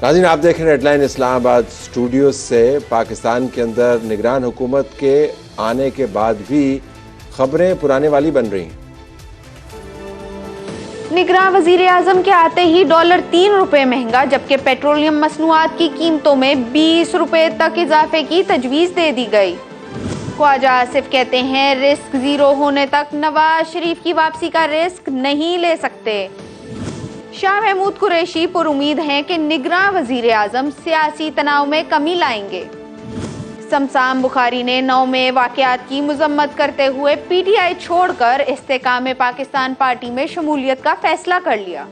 ناظرین آپ دیکھ رہے ہیں ہیڈ لائن اسلام آباد اسٹوڈیو سے۔ پاکستان کے اندر نگران حکومت کے آنے کے بعد بھی خبریں پرانے والی بن رہی ہیں۔ نگراں وزیر اعظم کے آتے ہی ڈالر 3 روپے مہنگا، جبکہ پیٹرولیم مصنوعات کی قیمتوں میں 20 روپے تک اضافے کی تجویز دے دی گئی۔ خواجہ آصف کہتے ہیں رسک زیرو ہونے تک نواز شریف کی واپسی کا رسک نہیں لے سکتے۔ شاہ محمود قریشی پر امید ہیں کہ نگراں وزیر اعظم سیاسی تناؤ میں کمی لائیں گے۔ سمسام بخاری نے 9 مئی واقعات کی مذمت کرتے ہوئے پی ٹی آئی چھوڑ کر استحکام پاکستان پارٹی میں شمولیت کا فیصلہ کر لیا۔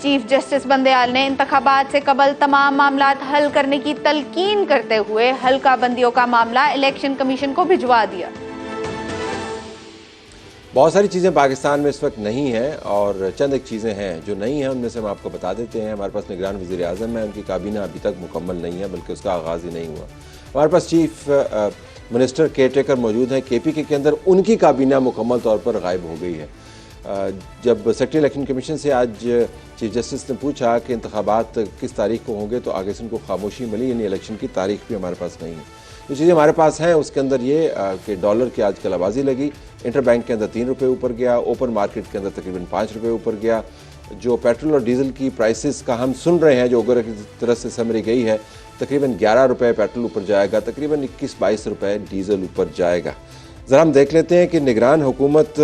چیف جسٹس بندیال نے انتخابات سے قبل تمام معاملات حل کرنے کی تلقین کرتے ہوئے حلقہ بندیوں کا معاملہ الیکشن کمیشن کو بھجوا دیا۔ بہت ساری چیزیں پاکستان میں اس وقت نہیں ہیں، اور چند ایک چیزیں ہیں جو نہیں ہیں، ان میں سے ہم آپ کو بتا دیتے ہیں۔ ہمارے پاس نگران وزیر اعظم ہے، ان کی کابینہ ابھی تک مکمل نہیں ہے، بلکہ اس کا آغاز ہی نہیں ہوا۔ ہمارے پاس چیف منسٹر کیئر ٹیکر موجود ہیں۔ کے پی کے اندر ان کی کابینہ مکمل طور پر غائب ہو گئی ہے۔ جب سیکرٹری الیکشن کمیشن سے آج چیف جسٹس نے پوچھا کہ انتخابات کس تاریخ کو ہوں گے، تو آگے سے ان کو خاموشی ملی، یعنی الیکشن کی تاریخ بھی ہمارے پاس نہیں ہے۔ جو چیزیں ہمارے پاس ہیں اس کے اندر یہ کہ ڈالر کی آج کل آوازی لگی، انٹر بینک کے اندر 3 روپے اوپر گیا، اوپن مارکیٹ کے اندر تقریباً 5 روپے اوپر گیا۔ جو پیٹرول اور ڈیزل کی پرائسز کا ہم سن رہے ہیں، جو اوگر کی طرف سے سمری گئی ہے، تقریباً 11 روپے پیٹرول اوپر جائے گا، تقریباً 21-22 روپے ڈیزل اوپر جائے گا۔ ذرا ہم دیکھ لیتے ہیں کہ نگران حکومت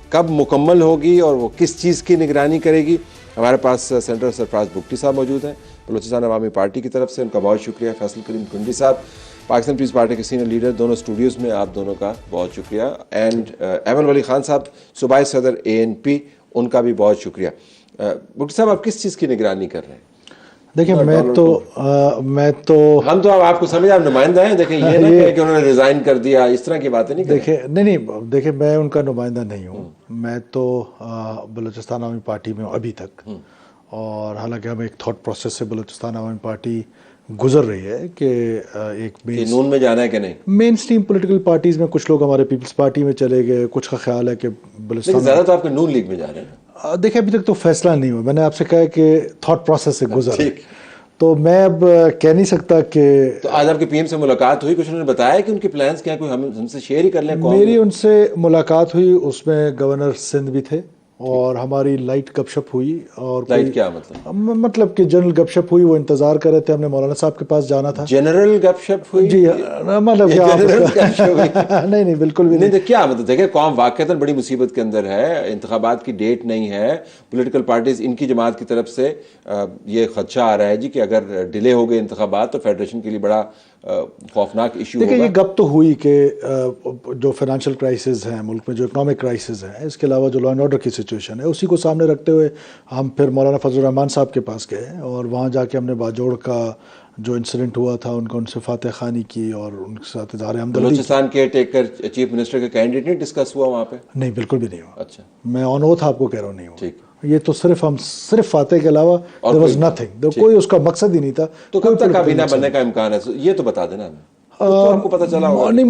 کب مکمل ہوگی اور وہ کس چیز کی نگرانی کرے گی۔ ہمارے پاس سینیٹر سرفراز بگٹی صاحب موجود ہیں بلوچستان عوامی پارٹی کی طرف سے، ان کا بہت شکریہ۔ فیصل کریم کنڈی صاحب پاکستان پیپلز پارٹی کے سینئر لیڈر، دونوں اسٹوڈیوز میں آپ دونوں کا بہت شکریہ۔ اینڈ ایمن ولی خان صاحب صوبائی صدر ANP، ان کا بھی بہت شکریہ۔ بگٹی صاحب آپ کس چیز کی نگرانی کر رہے ہیں؟ دیکھیں میں تو ہم تو آپ کو سمجھ، آپ نمائندہ ہیں، دیکھیں یہ نہ کہ انہوں نے ریزائن کر دیا، اس طرح کی باتیں نہیں کریں۔ دیکھیں میں ان کا نمائندہ نہیں ہوں، میں تو بلوچستان عوامی پارٹی میں ہوں ابھی تک، اور حالانکہ ہم ایک تھاٹ پروسیس سے بلوچستان عوامی پارٹی گزر رہی ہے کہ ایک نون میں جانا ہے کہ نہیں۔ مین اسٹریم پولیٹیکل پارٹیز میں کچھ لوگ ہمارے پیپلز پارٹی میں چلے گئے، کچھ کا خیال ہے کہ بلوچستان زیادہ تو آپ کے نون لیگ میں جا رہے ہیں۔ دیکھیں ابھی تک تو فیصلہ نہیں ہوا، میں نے آپ سے کہا کہ تھاٹ پروسیس سے گزر ہے، تو میں اب کہہ نہیں سکتا کہ۔ تو آج آپ کے پی ایم سے ملاقات ہوئی، کچھ انہوں نے بتایا کہ ان کے پلانز کیا، کوئی ہم سے شیئر ہی کر لیں؟ میری ان سے ملاقات ہوئی، اس میں گورنر سندھ بھی تھے، اور ہماری لائٹ گپ شپ ہوئی۔ اور لائٹ کیا مطلب کہ جنرل گپ شپ ہوئی، وہ انتظار کر رہے تھے، ہم نے مولانا صاحب کے پاس جانا تھا۔ جنرل گپ شپ ہوئی؟ جی مطلب نہیں بالکل بھی نہیں۔ کیا مطلب؟ دیکھیں قوم واقعتاً بڑی مصیبت کے اندر ہے، انتخابات کی ڈیٹ نہیں ہے، پولیٹیکل پارٹیز ان کی جماعت کی طرف سے یہ خدشہ آ رہا ہے جی کہ اگر ڈیلے ہو گئے انتخابات تو فیڈریشن کے لیے بڑا خوفناک ایشو ہوگا۔ دیکھیں یہ گپ تو ہوئی کہ جو فائنینشیل کرائسز ہیں ملک میں، جو اکنامک کرائسز ہیں، اس کے علاوہ جو لا اینڈ آرڈر کی سچویشن ہے، اسی کو سامنے رکھتے ہوئے ہم پھر مولانا فضل الرحمان صاحب کے پاس گئے، اور وہاں جا کے ہم نے باجوڑ کا جو انسیڈنٹ ہوا تھا ان سے فاتح خوانی کی اور ان کے ساتھ اظہار ہمدردی۔ بلوچستان کے ٹیکر چیف منسٹر کا کینڈیڈیٹ نہیں ڈسکس ہوا وہاں پہ؟ نہیں بالکل بھی نہیں ہوا۔ اچھا، میں آن اوتھ آپ کو کہہ رہا ہوں نہیں ہوا۔ ٹھیک، یہ تو صرف فاتح کے علاوہ there was nothing، کوئی اس کا مقصد ہی نہیں تھا۔ تو کب تک کابینہ بننے کا امکان ہے یہ تو بتا دینا ہمیں، تو آپ کو پتہ چلا ہوگا۔ نہیں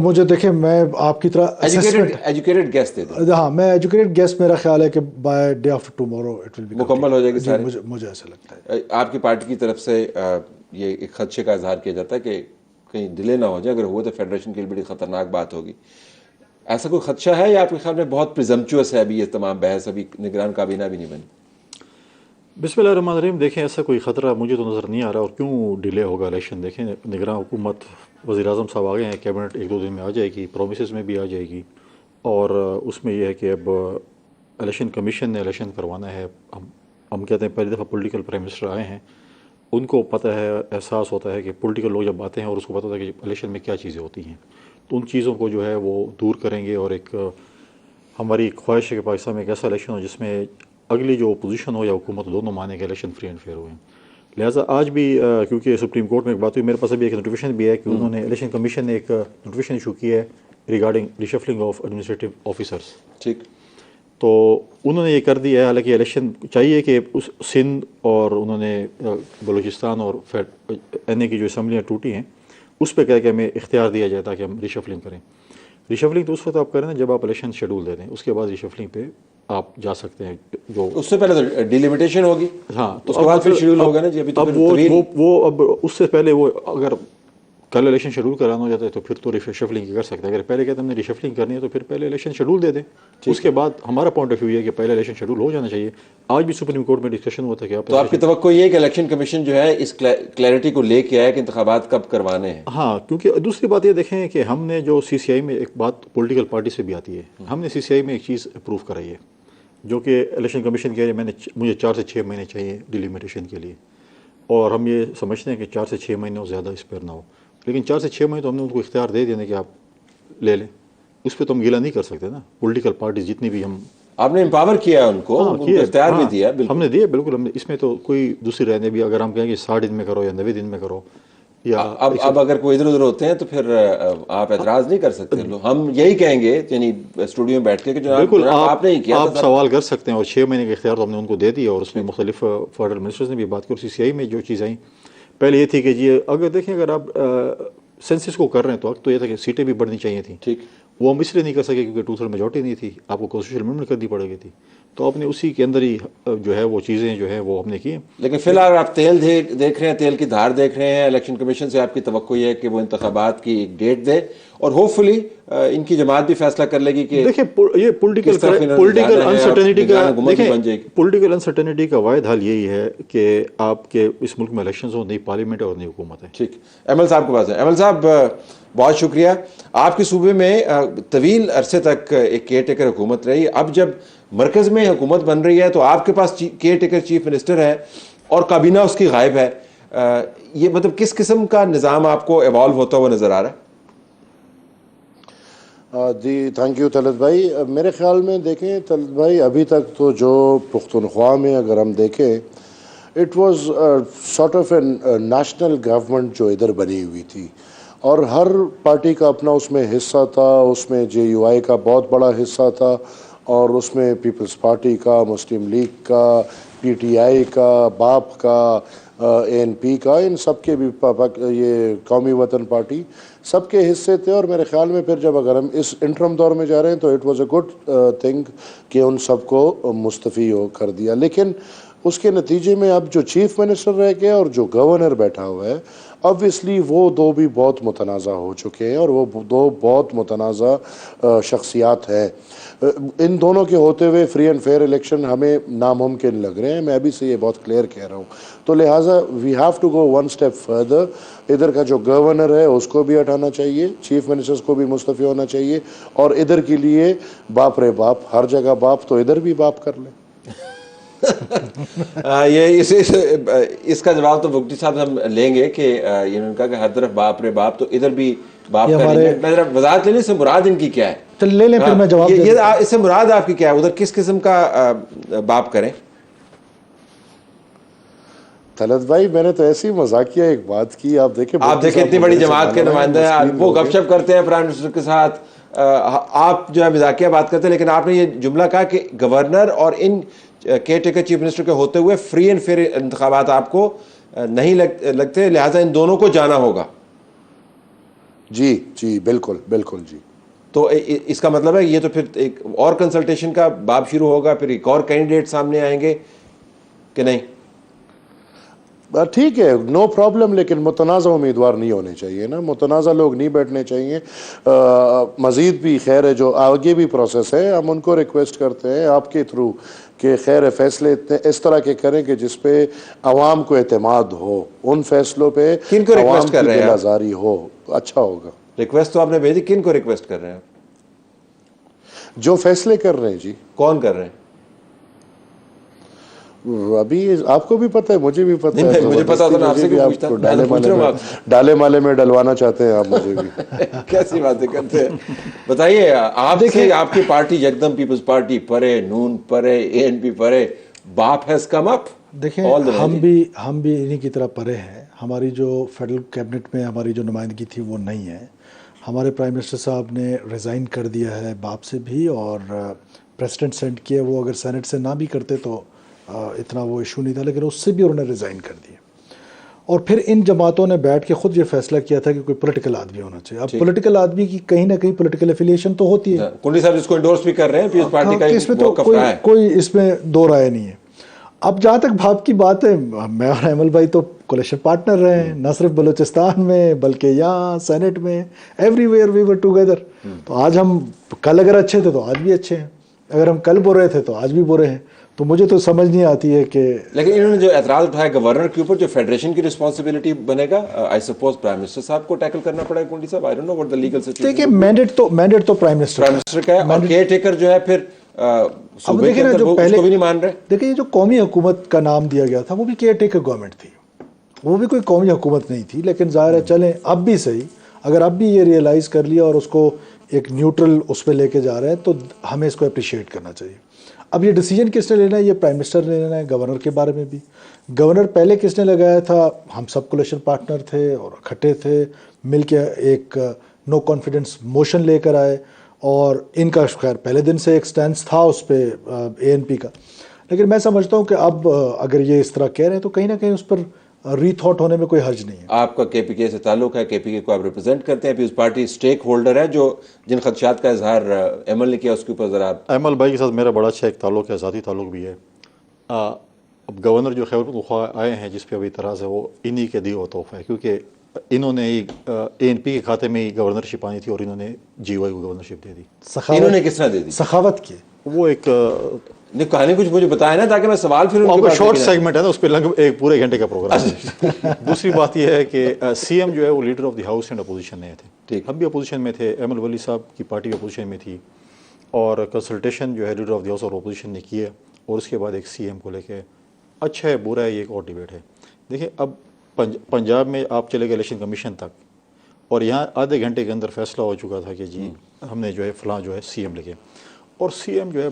مجھے دیکھیں میں آپ کی طرح ایجوکیٹڈ گیس دے دیں۔ ہاں میں ایجوکیٹڈ گیس، میرا خیال ہے کہ by day after tomorrow it will be مکمل ہو جائے گی ساری۔ مجھے ایسا لگتا ہے۔ آپ کی پارٹی کی طرف سے یہ ایک خدشے کا اظہار کیا جاتا ہے کہ کہیں ڈیلے نہ ہو جائے، اگر ہوا تو فیڈریشن کے لیے بڑی خطرناک بات ہوگی۔ ایسا کوئی خدشہ ہے یا آپ کے خیال میں بہت پریزمپچوس ہے ابھی یہ تمام بحث، ابھی نگران کابینہ بھی نہیں بنی؟ بسم اللہ الرحمن الرحیم۔ دیکھیں ایسا کوئی خطرہ مجھے تو نظر نہیں آ رہا، اور کیوں ڈیلے ہوگا الیکشن؟ دیکھیں نگراں حکومت، وزیر اعظم صاحب آ گئے ہیں، کیبنٹ 1-2 دن میں آ جائے گی، پرومسز میں بھی آ جائے گی، اور اس میں یہ ہے کہ اب الیکشن کمیشن نے الیکشن کروانا ہے۔ ہم کہتے ہیں پہلی دفعہ پولیٹیکل پرائم منسٹر آئے ہیں، ان کو پتہ ہے، احساس ہوتا ہے کہ پولیٹیکل لوگ جب آتے ہیں اور اس کو پتہ ہوتا ہے کہ الیکشن میں کیا چیزیں ہوتی ہیں، تو ان چیزوں کو جو ہے وہ دور کریں گے، اور ایک ہماری خواہش ہے کہ پاکستان میں ایک ایسا الیکشن ہو جس میں اگلی جو اپوزیشن ہو یا حکومت دونوں مانے کہ الیکشن فری اینڈ فیئر ہوئے۔ لہٰذا آج بھی کیونکہ سپریم کورٹ میں ایک بات ہوئی، میرے پاس ابھی ایک نوٹیفیکیشن بھی ہے کہ انہوں نے الیکشن کمیشن نے ایک نوٹیفیکیشن ایشو کی ہے ریگارڈنگ ریشفلنگ آف ایڈمنسٹریٹو آفیسرس۔ ٹھیک، تو انہوں نے یہ کر دیا ہے، حالانکہ الیکشن چاہیے کہ اس سندھ اور انہوں نے بلوچستان اور NA کی جو اسمبلیاں ٹوٹی ہیں اس پہ کہہ کے ہمیں اختیار دیا جائے تاکہ ہم ریشفلنگ کریں۔ ریشفلنگ تو اس وقت آپ کریں نا جب آپ الیکشن شیڈول دے دیں، اس کے بعد ریشفلنگ پہ آپ جا سکتے ہیں. جو اس سے پہلے تو ڈیلیمیٹیشن ہوگی. ہاں اس کے بعد پھر شیڈول ہوگا نا جی. ابھی تو اب وہ اب اس سے پہلے وہ اگر کل الیکشن شیڈول کرانا ہو جاتا ہے تو پھر تو ریشفلنگ کر سکتے ہیں. اگر پہلے کہتے ہیں ہم نے ریشفلنگ کرنی ہے تو پھر پہلے الیکشن شیڈول دے دیں. اس کے بعد ہمارا پوائنٹ آف ویو یہ ہے کہ پہلے الیکشن شیڈول ہو جانا چاہیے. آج بھی سپریم کورٹ میں ڈسکشن ہوا تھا کہ تو آپ کی توقع یہ ہے کہ الیکشن کمیشن جو ہے اس کلیئرٹی کو لے کے آئے کہ انتخابات کب کروانے ہیں. ہاں، کیونکہ دوسری بات یہ دیکھیں کہ ہم نے جو سی سی آئی میں ایک بات پولیٹیکل پارٹی سے بھی آتی ہے، ہم نے سی سی آئی میں ایک چیز اپروو کرائی ہے جو کہ الیکشن کمیشن کہہ رہے ہیں مجھے 4 سے 6 مہینے چاہیے ڈیلیمیٹیشن کے لیے، اور ہم یہ سمجھتے ہیں کہ 4 سے 6 مہینے زیادہ اس پر نہ ہو. لیکن 4 سے 6 مہینے تو ہم نے ان کو اختیار دے دینے کہ آپ لے لیں. اس پہ تو ہم گیلا نہیں کر سکتے نا. پولیٹیکل پارٹیز جتنی بھی ہم آپ نے امپاور کیا ہے ان کو اختیار بھی دیا. ہم نے دیا بالکل. ہم نے اس میں تو کوئی دوسری رہنے بھی اگر ہم کہیں کہ 60 دن میں کرو یا 90 دن میں کرو یا اب اگر کوئی ادھر ادھر ہوتے ہیں تو پھر آپ اعتراض نہیں کر سکتے. ہم یہی کہیں گے یعنی اسٹوڈیو میں بیٹھ کے کہ بالکل آپ نے کیا آپ سوال کر سکتے ہیں. اور 6 مہینے کا اختیار تو ہم نے ان کو دے دیا. اور اس میں مختلف فیڈرل منسٹرز نے بھی بات کی. اور سی سی آئی میں جو چیز آئیں پہلے یہ تھی کہ جی اگر دیکھیں اگر آپ سینسس کو کر رہے ہیں تو وقت تو یہ تھا کہ سیٹیں بھی بڑھنی چاہیے تھیں. ٹھیک، وہ ہم اس لیے نہیں کر سکے کیونکہ 2/3 میجورٹی نہیں تھی. آپ کو کانسٹیٹیوشن امینڈمنٹ کرنی پڑے گی تھی. تو آپ نے اسی کے اندر ہی جو ہے وہ چیزیں جو ہے وہ ہم نے کی. لیکن فی الحال آپ تیل دیکھ رہے ہیں، تیل کی دھار دیکھ رہے ہیں. الیکشن کمیشن سے آپ کی توقع یہ ہے کہ وہ انتخابات کی ایک ڈیٹ دے اور ہوپ فلی ان کی جماعت بھی فیصلہ کر لے گی کہ دیکھیں یہ پولیٹیکل انسرٹینٹی کا واحد حل یہی ہے کہ آپ کے اس ملک میں الیکشنز ہوں، نئی پارلیمنٹ اور نئی حکومت ہے. ٹھیک. ایمل صاحب کے پاس ہے. ایمل صاحب بہت شکریہ. آپ کے صوبے میں طویل عرصے تک ایک کیئر ٹیکر حکومت رہی. اب جب مرکز میں حکومت بن رہی ہے تو آپ کے پاس کیئر ٹیکر چیف منسٹر ہے اور کابینہ اس کی غائب ہے. یہ مطلب کس قسم کا نظام آپ کو ایوالو ہوتا ہوا نظر آ رہا ہے؟ جی تھینک یو طلعت بھائی. میرے خیال میں دیکھیں طلعت بھائی، ابھی تک تو جو پختونخوا میں اگر ہم دیکھیں it was sort of a national government جو ادھر بنی ہوئی تھی، اور ہر پارٹی کا اپنا اس میں حصہ تھا. اس میں جے یو آئی کا بہت بڑا حصہ تھا، اور اس میں پیپلز پارٹی کا، مسلم لیگ کا، پی ٹی آئی کا، باپ کا، اے این پی کا، ان سب کے بھی یہ قومی وطن پارٹی سب کے حصے تھے. اور میرے خیال میں پھر جب اگر ہم اس انٹرم دور میں جا رہے ہیں تو it was a good thing کہ ان سب کو مستعفی کر دیا. لیکن اس کے نتیجے میں اب جو چیف منسٹر رہ گیا اور جو گورنر بیٹھا ہوا ہے، obviously وہ دو بھی بہت متنازع ہو چکے ہیں، اور وہ دو بہت متنازع شخصیات ہیں. ان دونوں کے ہوتے ہوئے فری اینڈ فیئر الیکشن ہمیں ناممکن لگ رہے ہیں. میں ابھی سے یہ بہت کلیئر کہہ رہا ہوں. تو لہٰذا we have to go one step further. ادھر کا جو گورنر ہے اس کو بھی ہٹانا چاہیے، چیف منسٹرز کو بھی مستعفی ہونا چاہیے، اور ادھر کے لیے باپ رے باپ، ہر جگہ باپ، تو ادھر بھی باپ کر لیں. یہ اس کا جواب تو بگٹی صاحب ہم لیں گے کہ انہوں نے کہا کہ ہر طرف باپ رے باپ، تو ادھر بھی باپ کر لیں. میں ذرا وضاحت لینے سے مراد ان کی کیا ہے؟ چل لے لیں پھر میں جواب یہ اس سے مراد آپ کی کیا ہے؟ ادھر کس قسم کا باپ کریں؟ طلعت بھائی میں نے تو ایسی مذاقیہ ایک بات کی. آپ دیکھیں اتنی بڑی جماعت کے نمائندے ہیں، وہ گپ شپ کرتے ہیں پرائم منسٹر کے ساتھ، آپ جو ہے مذاقیہ بات کرتے ہیں. لیکن آپ نے یہ جملہ کہا کہ گورنر اور ان کیئر ٹیکر چیف منسٹر کے ہوتے ہوئے فری اینڈ فیئر انتخابات آپ کو نہیں لگتے، لہٰذا ان دونوں کو جانا ہوگا. جی جی بالکل بالکل جی. تو اس کا مطلب ہے یہ تو پھر ایک اور کنسلٹیشن کا باب شروع ہوگا، پھر ایک اور کینڈیڈیٹ سامنے آئیں گے کہ نہیں؟ ٹھیک ہے، نو پرابلم، لیکن متنازع امیدوار نہیں ہونے چاہیے نا، متنازع لوگ نہیں بیٹھنے چاہیے. مزید بھی خیر ہے جو آگے بھی پروسیس ہے، ہم ان کو ریکویسٹ کرتے ہیں آپ کے تھرو کہ خیر فیصلے اتنے اس طرح کے کریں کہ جس پہ عوام کو اعتماد ہو، ان فیصلوں پہ کن کو ریکویسٹ کر رہے ہیں؟ آزاری ہو، اچھا ہوگا. ریکویسٹ تو آپ نے بھیجی، کن کو ریکویسٹ کر رہے ہیں؟ جو فیصلے کر رہے ہیں. جی کون کر رہے ہیں؟ ابھی آپ کو بھی پتہ ہے، مجھے بھی پتہ ہے. مجھے پتا ہوتا نا آپ سے کیوں پوچھتا ہوں. ڈالے مالے میں ڈلوانا چاہتے ہیں آپ مجھے بھی. کیسی باتیں کرتے ہیں؟ بتائیے آپ دیکھیں، آپ کی پارٹی یکدم پیپلز پارٹی پرے، نون پرے، اے این پی پرے، باپ ہیز کم اپ. دیکھیں ہم بھی انہی کی طرح پرے ہیں. ہماری جو فیڈرل کیبنٹ میں ہماری جو نمائندگی تھی وہ نہیں ہے. ہمارے پرائم منسٹر صاحب نے ریزائن کر دیا ہے باپ سے بھی، اور پریسیڈنٹ سینڈ کیا. وہ اگر سینٹ سے نہ بھی کرتے تو اتنا وہ ایشو نہیں تھا، لیکن اس سے بھی انہوں نے ریزائن کر دیا. اور پھر ان جماعتوں نے بیٹھ کے خود یہ فیصلہ کیا تھا کہ کوئی پولیٹیکل آدمی ہونا چاہیے. اب پولیٹیکل آدمی کی کہیں نہ کہیں پولیٹیکل افیلیشن تو ہوتی ہے. کنڈی صاحب اس کو انڈورس بھی کر رہے ہیں, پیپلز پارٹی کا اس میں تو کوئی اس میں دو رائے نہیں ہے. اب جہاں تک بھاپ کی بات ہے, میں اور ایمل بھائی تو کولیشن پارٹنر رہے ہیں, نہ صرف بلوچستان میں بلکہ یہاں سینٹ میں, everywhere we were together. تو آج ہم کل اگر اچھے تھے تو آج بھی اچھے ہیں, اگر ہم کل برے تھے تو آج بھی برے ہیں. تو مجھے تو سمجھ نہیں آتی ہے کہ, لیکن انہوں نے جو اعتراض اٹھایا گورنر کے اوپر, جو فیڈریشن کی رسپانسبلٹی بنے گا, آئی سپوز پرائم منسٹر صاحب کو ٹیکل کرنا پڑے گا. کنڈی صاحب I don't know what the legal situation. دیکھیں مینڈیٹ تو پرائم منسٹر کا ہے, اور کیئر ٹیکر جو ہے پھر اب دیکھیں نا, جو پہلے بھی نہیں مان رہے. دیکھیں یہ جو قومی حکومت کا نام دیا گیا تھا وہ بھی کیئر ٹیکر گورنمنٹ تھی, وہ بھی کوئی قومی حکومت نہیں تھی. لیکن ظاہر ہے چلیں اب بھی صحیح, اگر اب بھی یہ ریئلائز کر لیا اور اس کو ایک نیوٹرل اس پہ لے کے جا رہے ہیں تو ہمیں اس کو اپریشیٹ کرنا چاہیے. اب یہ ڈیسیجن کس نے لینا ہے, یہ پرائم منسٹر نے لینا ہے. گورنر کے بارے میں بھی, گورنر پہلے کس نے لگایا تھا, ہم سب کولیشن پارٹنر تھے اور اکٹھے تھے, مل کے ایک نو کانفیڈنس موشن لے کر آئے, اور ان کا خیر پہلے دن سے ایک سٹینس تھا اس پہ اے این پی کا. لیکن میں سمجھتا ہوں کہ اب اگر یہ اس طرح کہہ رہے ہیں تو کہیں نہ کہیں اس پر ری تھاٹ ہونے میں کوئی حرج نہیں ہے. آپ کا کے پی کے سے تعلق ہے, کے پی کے کو آپ ریپرزینٹ کرتے ہیں, پیپلز پارٹی اسٹیک ہولڈر ہے, جو جن خدشات کا اظہار ایمل نے کیا اس کے اوپر ذرا. ایمل بھائی کے ساتھ میرا بڑا اچھا ایک تعلق ہے, ذاتی تعلق بھی ہے. اب گورنر جو خیبر پختونخوا آئے ہیں جس پہ ابھی اعتراض ہے, وہ انہی کے دیے ہوا تحفہ ہے, کیونکہ انہوں نے اے این پی کے کھاتے میں ہی گورنرشپ آنی تھی اور انہوں نے جی وائی کو گورنرشپ دے دی. انہوں نے کس طرح دے دی؟ سخاوت کی. وہ ایک کہانی کچھ مجھے بتائے نا تاکہ میں سوال پھر شارٹ سیگمنٹ ہے نا, اس پہ لگ ایک پورے گھنٹے کا پروگرام ہے. دوسری بات یہ ہے کہ سی ایم جو ہے وہ leader of the house and opposition میں تھے. ہم بھی اپوزیشن میں تھے, ایمل ولی صاحب کی پارٹی اپوزیشن میں تھی, اور کنسلٹیشن جو ہے لیڈر آف دی ہاؤس اور اپوزیشن نے کی ہے, اور اس کے بعد ایک سی ایم کو لے کے اچھا ہے برا ہے یہ ایک اور ڈیبیٹ ہے. دیکھیں اب پنجاب میں آپ چلے گئے الیکشن کمیشن تک, اور یہاں آدھے گھنٹے کے اندر فیصلہ ہو چکا تھا کہ جی ہم نے جو ہے فلاں جو ہے سی ایم لگے, اور سی ایم جو ہے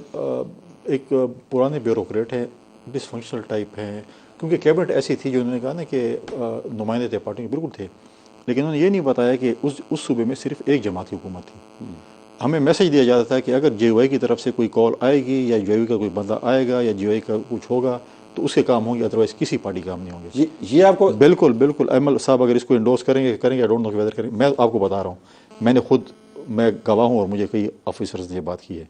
ایک پرانے بیوروکریٹ ہیں, ڈس فنکشنل ٹائپ ہیں, کیونکہ کیبنٹ ایسی تھی جو انہوں نے کہا نا کہ نمائندے تھے پارٹی کے, بالکل تھے, لیکن انہوں نے یہ نہیں بتایا کہ اس صوبے میں صرف ایک جماعت کی حکومت تھی. ہمیں میسج دیا جاتا تھا کہ اگر جے وائی کی طرف سے کوئی کال آئے گی یا جے وائی کا کوئی بندہ آئے گا یا جے وائی کا کچھ ہوگا تو اس کے کام ہوں گے, ادروائز کسی پارٹی کام نہیں ہوں گے. یہ آپ کو بالکل بالکل ایمل صاحب اگر اس کو انڈورس کریں گے آئی ڈونٹ نو ویدر کریں گے. میں آپ کو بتا رہا ہوں, میں نے خود میں گواہ ہوں اور مجھے کئی آفیسرز نے یہ بات کی ہے.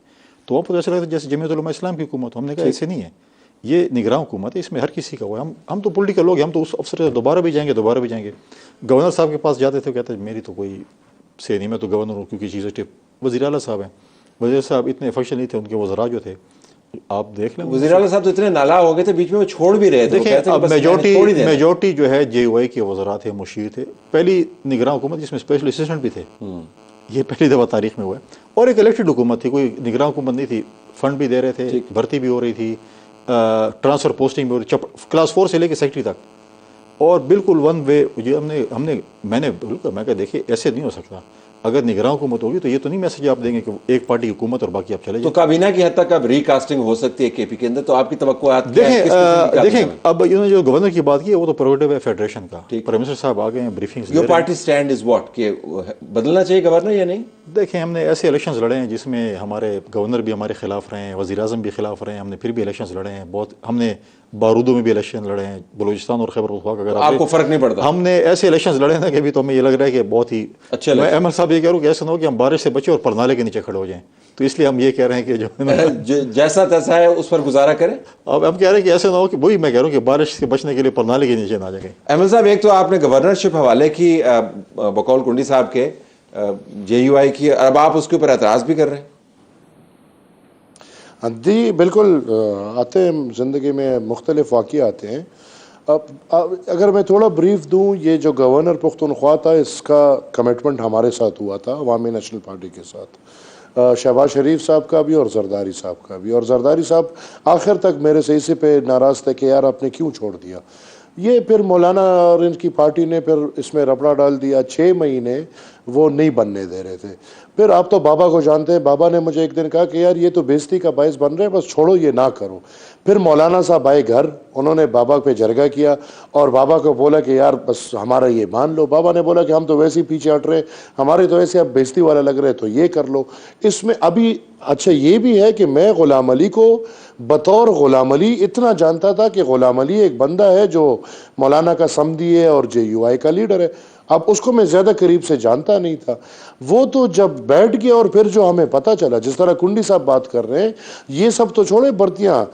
تو وہاں پر ایسا لگتا ہے جیسے جمعیت علماء اسلام کی حکومت. ہم نے کہا ایسے نہیں ہے, یہ نگراں حکومت ہے, اس میں ہر کسی کا ہوا ہے. ہم تو پولیٹیکل لوگ ہیں, ہم تو اس افسر سے دوبارہ بھی جائیں گے. گورنر صاحب کے پاس جاتے تھے, کہتے ہیں میری تو کوئی سے نہیں, میں تو گورنر ہوں کیونکہ چیز اسٹیپ. وزیر اعلیٰ صاحب ہیں, وزیر صاحب اتنے افیکشن نہیں تھے, ان کے وزراء جو تھے آپ دیکھ لیں, وزیر اعلیٰ صاحب تو اتنے نالا ہو گئے تھے بیچ میں, وہ چھوڑ بھی رہے تھے. دیکھیں میجورٹی جو ہے جے وائی کے وزراء تھے, مشیر تھے, پہلی نگراں حکومت جس میں اسپیشل اسسٹنٹ بھی تھے, یہ پہلی دفعہ تاریخ میں ہوا ہے. اور ایک الیکٹڈ حکومت تھی, کوئی نگراں حکومت نہیں تھی, فنڈ بھی دے رہے تھے, بھرتی بھی ہو رہی تھی, ٹرانسفر پوسٹنگ بھی ہو رہی, کلاس 4 سے لے کے سیکٹری تک, اور بالکل ون وے. میں نے بالکل میں کہا دیکھیے ایسے نہیں ہو سکتا. اگر نگراں حکومت ہوگی تو یہ تو نہیں میسج آپ دیں گے کہ ایک پارٹی حکومت اور باقی آپ چلے جائیں. تو کابینہ کی حد تک اب ریکاسٹنگ ہو سکتی ہے کے پی کے اندر, تو آپ کی توقعات دیکھیں اب انہوں نے جو گورنر کی بات کی ہے وہ تو پروگیٹو ہے فیڈریشن کا. پرائم منسٹر صاحب آ گئے ہیں, briefings. Your party stand is what, کہ بدلنا چاہیے گورنر یا نہیں؟ دیکھیں ہم نے ایسے الیکشنز لڑے ہیں جس میں ہمارے گورنر بھی ہمارے خلاف رہے ہیں, وزیر اعظم بھی خلاف رہے ہیں, ہم نے پھر بھی الیکشنز لڑے ہیں بہت. ہم نے بارودوں میں بھی الیکشن لڑے ہیں, بلوچستان اور خیبر پختونخوا کا. اگر آپ کو فرق نہیں پڑتا؟ ہم نے ایسے الیکشنز لڑے ہیں کہ ابھی تو ہمیں یہ لگ رہا ہے کہ بہت ہی اچھا. میں احمد صاحب یہ کہہ رہا ہوں کہ ایسا نہ ہو کہ ہم بارش سے بچیں اور پرنالے کے نیچے کھڑے ہو جائیں, تو اس لیے ہم یہ کہہ رہے ہیں کہ جو جیسا تیسا ہے اس پر گزارا کریں. اب ہم کہہ رہے ہیں کہ ایسا نہ ہو کہ وہی میں کہہ رہا ہوں کہ بارش سے بچنے کے لیے پرنالے کے نیچے نہ جائیں. احمد صاحب ایک تو آپ نے گورنرشپ حوالے کی بقول کنڈی صاحب کے جے یو آئی کی, اب آپ اس کے اوپر اعتراض بھی کر رہے ہیں. جی بالکل, آتے ہیں زندگی میں مختلف واقعے آتے ہیں. اب اگر میں تھوڑا بریف دوں, یہ جو گورنر پختونخوا تھا اس کا کمٹمنٹ ہمارے ساتھ ہوا تھا, عوامی نیشنل پارٹی کے ساتھ, شہباز شریف صاحب کا بھی اور زرداری صاحب کا بھی. اور زرداری صاحب آخر تک میرے سے اسی پہ ناراض تھے کہ یار آپ نے کیوں چھوڑ دیا. یہ پھر مولانا اور ان کی پارٹی نے پھر اس میں ربڑا ڈال دیا. 6 مہینے وہ نہیں بننے دے رہے تھے. پھر آپ تو بابا کو جانتے ہیں, بابا نے مجھے ایک دن کہا کہ یار یہ تو بےزتی کا باعث بن رہے ہیں, بس چھوڑو یہ نہ کرو. پھر مولانا صاحب آئے گھر, انہوں نے بابا پہ جرگہ کیا اور بابا کو بولا کہ یار بس ہمارا یہ مان لو. بابا نے بولا کہ ہم تو ویسے ہی پیچھے ہٹ رہے, ہمارے تو ایسے اب بےزتی والا لگ رہے, تو یہ کر لو. اس میں ابھی اچھا یہ بھی ہے کہ میں غلام علی کو بطور غلام علی اتنا جانتا تھا کہ غلام علی ایک بندہ ہے جو مولانا کا سمدھی ہے اور JUI کا لیڈر ہے. اب اس کو میں زیادہ قریب سے جانتا نہیں تھا. وہ تو جب بیٹھ گیا اور پھر جو ہمیں پتا چلا, جس طرح کنڈی صاحب بات کر رہے ہیں, یہ سب تو چھوڑے برتیاں,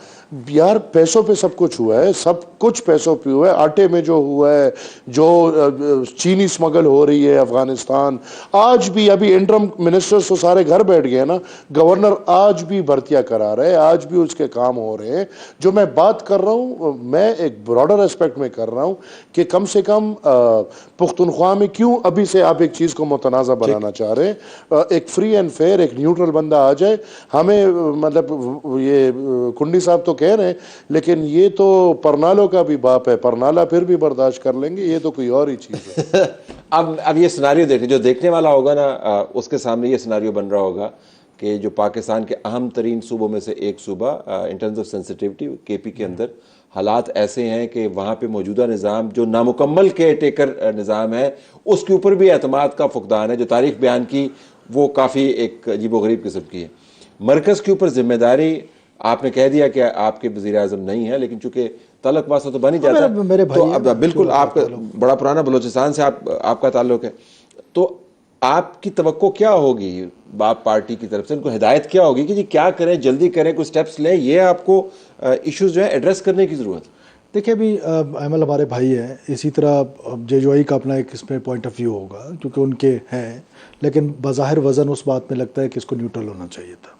یار پیسوں پہ سب کچھ ہوا ہے, سب کچھ پیسوں پہ ہوا ہے. آٹے میں جو ہوا ہے, جو چینی سمگل ہو رہی ہے افغانستان, آج بھی ابھی انٹرم منسٹرز تو سارے گھر بیٹھ گئے نا, گورنر آج بھی بھرتیاں کرا رہے ہیں, آج بھی اس کے کام ہو رہے ہیں. جو میں بات کر رہا ہوں میں ایک براڈر اسپیکٹ میں کر رہا ہوں کہ کم سے کم پختونخوا میں کیوں ابھی سے آپ ایک چیز کو متنازع بنانا چاہ رہے ہیں. ایک فری اینڈ فیئر, ایک نیوٹرل بندہ آ جائے. ہمیں مطلب یہ کنڈی صاحب تو کہہ رہے ہیں, لیکن یہ تو پرنالوں کا بھی باپ ہے, پرنالا پھر بھی برداشت کر لیں گے, یہ تو کوئی اور ہی چیز ہے. اب یہ سیناریو دیکھیں, جو دیکھنے والا ہوگا نا اس کے سامنے یہ سیناریو بن رہا ہوگا کہ جو پاکستان کے اہم ترین صوبوں میں سے ایک صوبہ in terms of sensitivity KP کے اندر حالات ایسے ہیں کہ وہاں پہ موجودہ نظام جو نامکمل کیئر ٹیکر نظام ہے, اس کے اوپر بھی اعتماد کا فقدان ہے. جو تاریخ بیان کی وہ کافی ایک عجیب و غریب قسم کی ہے. مرکز کے اوپر ذمہ داری آپ نے کہہ دیا کہ آپ کے وزیر اعظم نہیں ہے, لیکن چونکہ تعلق واسطہ تو بن ہی جاتا ہے, تو اب بالکل آپ کا بڑا پرانا بلوچستان سے آپ کا تعلق ہے, تو آپ کی توقع کیا ہوگی باپ پارٹی کی طرف سے, ان کو ہدایت کیا ہوگی کہ جی کیا کریں, جلدی کریں, کوئی سٹیپس لیں, یہ آپ کو ایشوز جو ہے ایڈریس کرنے کی ضرورت ہے. دیکھیں ابھی ایمل ہمارے بھائی ہیں, اسی طرح JUI کا اپنا ایک اس میں پوائنٹ آف ویو ہوگا کیونکہ ان کے ہیں, لیکن بظاہر وزن اس بات میں لگتا ہے کہ اس کو نیوٹرل ہونا چاہیے تھا.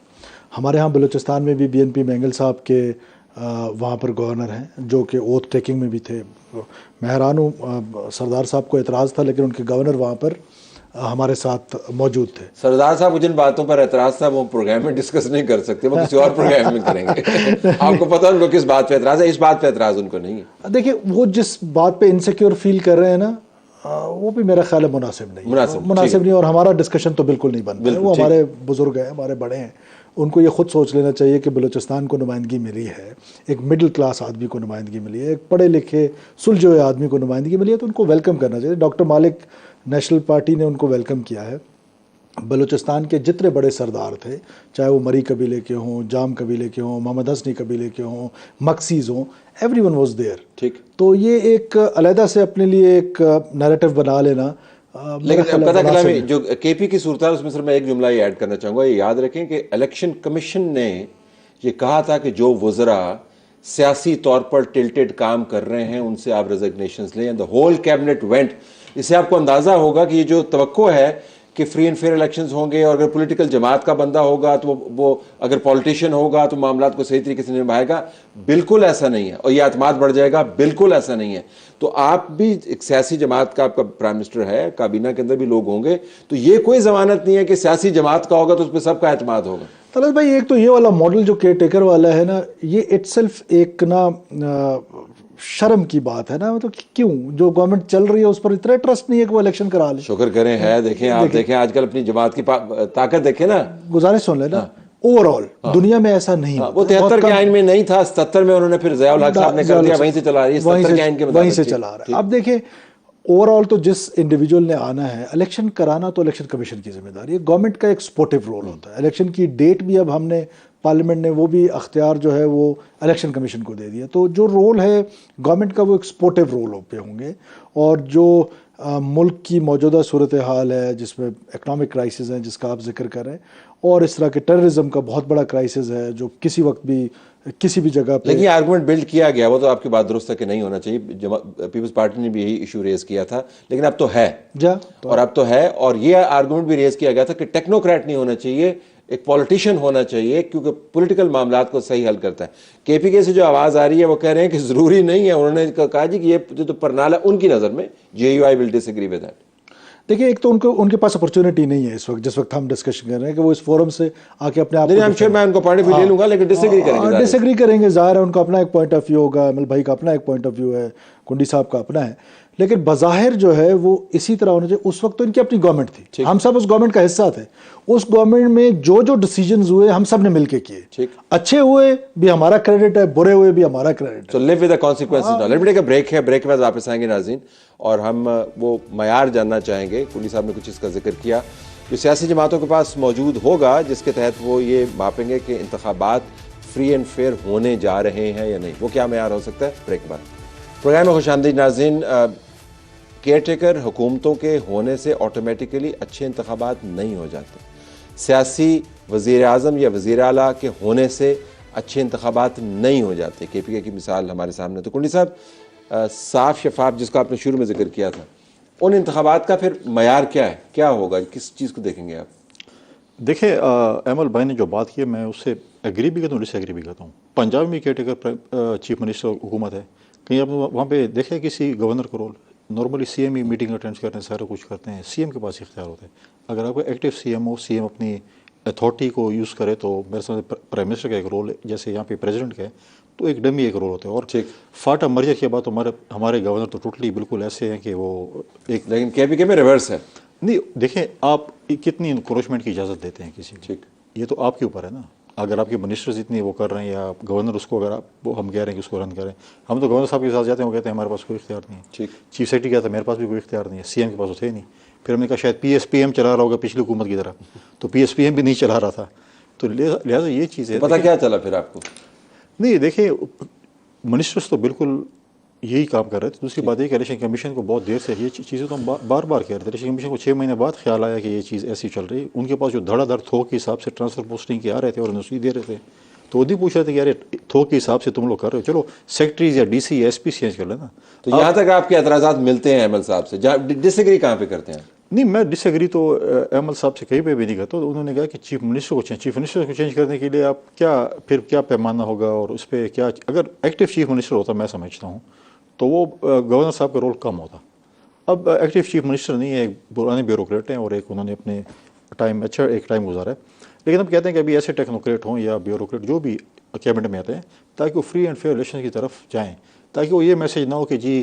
ہمارے ہاں بلوچستان میں بھی BNP مینگل صاحب کے وہاں پر گورنر ہیں جو کہ اوتھ ٹیکنگ میں بھی تھے. میں حیران ہوں, سردار صاحب کو اعتراض تھا لیکن ان کے گورنر وہاں پر ہمارے ساتھ موجود تھے. سردار صاحب کو جن باتوں پر اعتراض تھا وہ پروگرام میں ڈسکس نہیں کر سکتے, وہ کسی اور پروگرام میں کریں گے. آپ کو پتہ ہے ان کو کس بات پہ اعتراض ہے, اس بات پہ اعتراض ان کو نہیں ہے. دیکھیں وہ جس بات پہ انسیکیور فیل کر رہے ہیں نا, وہ بھی میرا خیال ہے مناسب نہیں, اور ہمارا ڈسکشن تو بالکل نہیں بنتا ہے. وہ ہمارے بزرگ ہیں, ہمارے بڑے ہیں, ان کو یہ خود سوچ لینا چاہیے کہ بلوچستان کو نمائندگی ملی ہے, ایک مڈل کلاس آدمی کو نمائندگی ملی ہے, ایک پڑھے لکھے سلجھے ہوئے آدمی کو نمائندگی ملی ہے, تو ان کو ویلکم کرنا چاہیے. ڈاکٹر مالک نیشنل پارٹی نے ان کو ویلکم کیا ہے. بلوچستان کے جتنے بڑے سردار تھے, چاہے وہ مری قبیلے کے ہوں, جام قبیلے کے ہوں, محمد حسنی قبیلے کے ہوں, مکسیز ہوں, ایوری ون واز دیئر. ٹھیک, تو یہ ایک علیحدہ سے اپنے لیے ایک نیریٹو بنا لینا. لیکن پتہ کلامی جو KP کی صورتحال, اس میں صرف میں ایک جملہ یہ ایڈ کرنا چاہوں گا. یہ یاد رکھیں کہ الیکشن کمیشن نے یہ کہا تھا کہ جو وزراء سیاسی طور پر ٹلٹڈ کام کر رہے ہیں ان سے آپ ریزگنیشنز لیں. The whole cabinet went. اس سے آپ کو اندازہ ہوگا کہ یہ جو توقع ہے کہ فری اینڈ فیئر الیکشنز ہوں گے, اور اگر پولیٹیکل جماعت کا بندہ ہوگا تو وہ اگر پولیٹیشین ہوگا تو معاملات کو صحیح طریقے سے نبھائے گا, بالکل ایسا نہیں ہے. اور یہ اعتماد بڑھ جائے گا, بالکل ایسا نہیں ہے. تو آپ بھی ایک سیاسی جماعت کا, آپ کا پرائم منسٹر ہے, کابینہ کے اندر بھی لوگ ہوں گے, تو یہ کوئی ضمانت نہیں ہے کہ سیاسی جماعت کا ہوگا تو اس پہ سب کا اعتماد ہوگا. طلعت بھائی, ایک تو یہ والا ماڈل جو کیئر ٹیکر والا ہے نا, یہ اٹ سیلف ایک نا شرم کی بات ہے نا. مطلب کیوں جو گورنمنٹ چل رہی ہے اس پر اتنا ٹرسٹ نہیں ہے کہ وہ الیکشن کرا لے. شکر کریں ہے. دیکھیں آپ دیکھیں آج کل اپنی جماعت کی طاقت دیکھیں نا. گزارش سن لیں نا, اوور آل دنیا میں ایسا نہیں. وہ 73 کے آئین میں نہیں تھا, 77 میں انہوں نے پھر ضیاء الحق صاحب نے کر دیا, وہیں سے چلا رہی ہے. 77 کے آئین کے مطابق وہیں سے چلا رہا ہے. اب دیکھیں اوور آل تو جس انڈیویجول نے آنا ہے, الیکشن کرانا تو الیکشن کمیشن کی ذمہ داری ہے. گورنمنٹ کا ایک سپورٹیو رول ہوتا ہے. الیکشن کی ڈیٹ بھی اب ہم نے پارلیمنٹ نے وہ بھی اختیار جو ہے وہ الیکشن کمیشن کو دے دیا. تو جو رول ہے گورنمنٹ کا وہ ایک سپورٹیو رول پہ ہوں گے. اور جو ملک کی موجودہ صورتحال ہے جس میں اکنامک کرائسس ہیں جس کا آپ ذکر کر رہے ہیں, اور اس طرح کے ٹیررزم کا بہت بڑا کرائسس ہے جو کسی وقت بھی کسی بھی جگہ پہ. لیکن یہ آرگومنٹ بلڈ کیا گیا, وہ تو آپ کی بات درست ہے کہ نہیں ہونا چاہیے. پیپلز پارٹی نے بھی یہی ایشو ریز کیا تھا, لیکن اب تو ہے اور اب تو ہے. اور یہ آرگومنٹ بھی ریز کیا گیا تھا کہ ٹیکنوکریٹ نہیں ہونا چاہیے, ایک پولیٹیشین ہونا چاہیے, کیونکہ پولیٹیکل معاملات کو صحیح حل کرتا ہے. KP سے جو آواز آ رہی ہے وہ کہہ رہے ہیں کہ ضروری نہیں ہے. انہوں نے کہا جی کہ یہ جو پرنالہ ان کی نظر میں JUI will disagree with that. دیکھیں ایک تو ان کے پاس اپرچونٹی نہیں ہے اس وقت, جس وقت ہم ڈسکشن کر رہے ہیں کہ وہ اس فورم سے آ کے اپنے آپ کو, میں ان کو پوائنٹ آف ویو لے لوں گا, لیکن ڈسیگری کریں گے. ظاہر ہے ان کا اپنا ایک پوائنٹ آف ویو ہوگا, امل بھائی کا اپنا ایک پوائنٹ آف ویو ہے, کنڈی صاحب کا اپنا ہے. لیکن بظاہر جو ہے وہ اسی طرح ہونا چاہیے. اس وقت تو ان کی اپنی گورنمنٹ تھی, ہم سب اس گورنمنٹ کا حصہ تھے. اس گورنمنٹ میں جو ڈیسیجنز ہوئے ہم سب نے مل کے کیے, اچھے ہوئے بھی ہمارا کریڈٹ ہے, برے ہوئے بھی ہمارا کریڈٹ ہے. So live with the consequences now. Let me take a break ہے, بریک کے بعد واپس آئیں گے ناظرین, اور ہم وہ معیار جاننا چاہیں گے. کولی صاحب نے کچھ اس کا ذکر کیا جو سیاسی جماعتوں کے پاس موجود ہوگا, جس کے تحت وہ یہ ماپیں گے کہ انتخابات فری اینڈ فیئر ہونے جا رہے ہیں یا نہیں. وہ کیا معیار ہو سکتا ہے؟ بریک کے بعد. پروگرام میں خوش آمدید ناظرین. کیئر ٹیکر حکومتوں کے ہونے سے آٹومیٹیکلی اچھے انتخابات نہیں ہو جاتے. سیاسی وزیر اعظم یا وزیر اعلیٰ کے ہونے سے اچھے انتخابات نہیں ہو جاتے. کے پی کے کی مثال ہمارے سامنے. تو کنڈی صاحب, صاف شفاف جس کا آپ نے شروع میں ذکر کیا تھا, ان انتخابات کا پھر معیار کیا ہے, کیا ہوگا, کس چیز کو دیکھیں گے آپ؟ دیکھیں ایمل بھائی نے جو بات کی ہے میں اس سے ایگری بھی کرتا ہوں, ڈس ایگری بھی کرتا ہوں. پنجاب میں کیئر ٹیکر چیف منسٹر حکومت ہے, کہیں آپ وہاں پہ دیکھیں کسی گورنر کا رول. نارملی سی ایم ہی میٹنگ اٹینڈ کرتے ہیں, سارا کچھ کرتے ہیں, سی ایم کے پاس اختیار ہوتا ہے. اگر آپ کو ایکٹیو سی ایم ہو, سی ایم اپنی اتھارٹی کو یوز کرے تو میرے سامنے پرائم منسٹر کا ایک رول ہے, جیسے یہاں پہ پریزیڈنٹ کا ہے, تو ایک ڈمی ایک رول ہوتا ہے. اور فاٹا مرجر کے بعد ہمارے گورنر تو ٹوٹلی بالکل ایسے ہیں کہ وہ ایک, لیکن کے پی کے میں ریورس ہے. نہیں دیکھیں آپ کتنی انکروچمنٹ کی اجازت دیتے ہیں کسی کو, یہ تو آپ کے اوپر ہے نا. اگر آپ کے منسٹرز اتنی وہ کر رہے ہیں یا گورنر اس کو, اگر آپ ہم کہہ رہے ہیں کہ اس کو رن کریں, ہم تو گورنر صاحب کے ساتھ جاتے ہیں, وہ کہتے ہیں ہمارے پاس کوئی اختیار نہیں ہے. چیف سیکرٹری کہتا ہے میرے پاس بھی کوئی اختیار نہیں ہے, سی ایم کے پاس تو تھے نہیں. پھر ہم نے کہا شاید پی ایس پی ایم چلا رہا ہوگا پچھلی حکومت کی طرح, تو پی ایس پی ایم بھی نہیں چلا رہا تھا. تو لہٰذا یہ چیز ہے. پتہ کیا چلا پھر آپ کو؟ نہیں دیکھیں منسٹرز تو بالکل یہی کام کر رہے تھے. دوسری بات یہ کہ الیکشن کمیشن کو بہت دیر سے یہ چیزیں تو ہم بار بار کہہ رہے تھے. الیکشن کمیشن کو 6 مہینے بعد خیال آیا کہ یہ چیز ایسی چل رہی ہے. ان کے پاس جو دھڑا دھڑ تھوک کے حساب سے ٹرانسفر پوسٹنگ کے آ رہے تھے اور انہیں دے رہے تھے, تو وہ نہیں پوچھ رہے تھے کہ یار تھوک کے حساب سے تم لوگ کر رہے ہو, چلو سیکرٹریز یا ڈی سی یا ایس پی چینج کر لینا. تو یہاں تک آپ کے اعتراضات ملتے ہیں احمد صاحب سے, ڈس ایگری کہاں پہ کرتے ہیں؟ نہیں میں ڈس ایگری تو احمد صاحب سے کہیں پہ بھی نہیں کرتا. انہوں نے کہا کہ چیف منسٹر کو چینج کرنے کے لیے آپ کیا پیمانہ ہوگا, اور اس پہ کیا, اگر ایکٹیو چیف منسٹر ہوتا میں سمجھتا ہوں تو وہ گورنر صاحب کا رول کم ہوتا. اب ایکٹیو چیف منسٹر نہیں ہے, ایک پرانے بیوروکریٹ ہیں اور ایک انہوں نے اپنے ایک ٹائم گزارا ہے. لیکن ہم کہتے ہیں کہ ابھی ایسے ٹیکنوکریٹ ہوں یا بیوروکریٹ جو بھی کیبنٹ میں آتے ہیں, تاکہ وہ فری اینڈ فیئر الیکشن کی طرف جائیں, تاکہ وہ یہ میسج نہ ہو کہ جی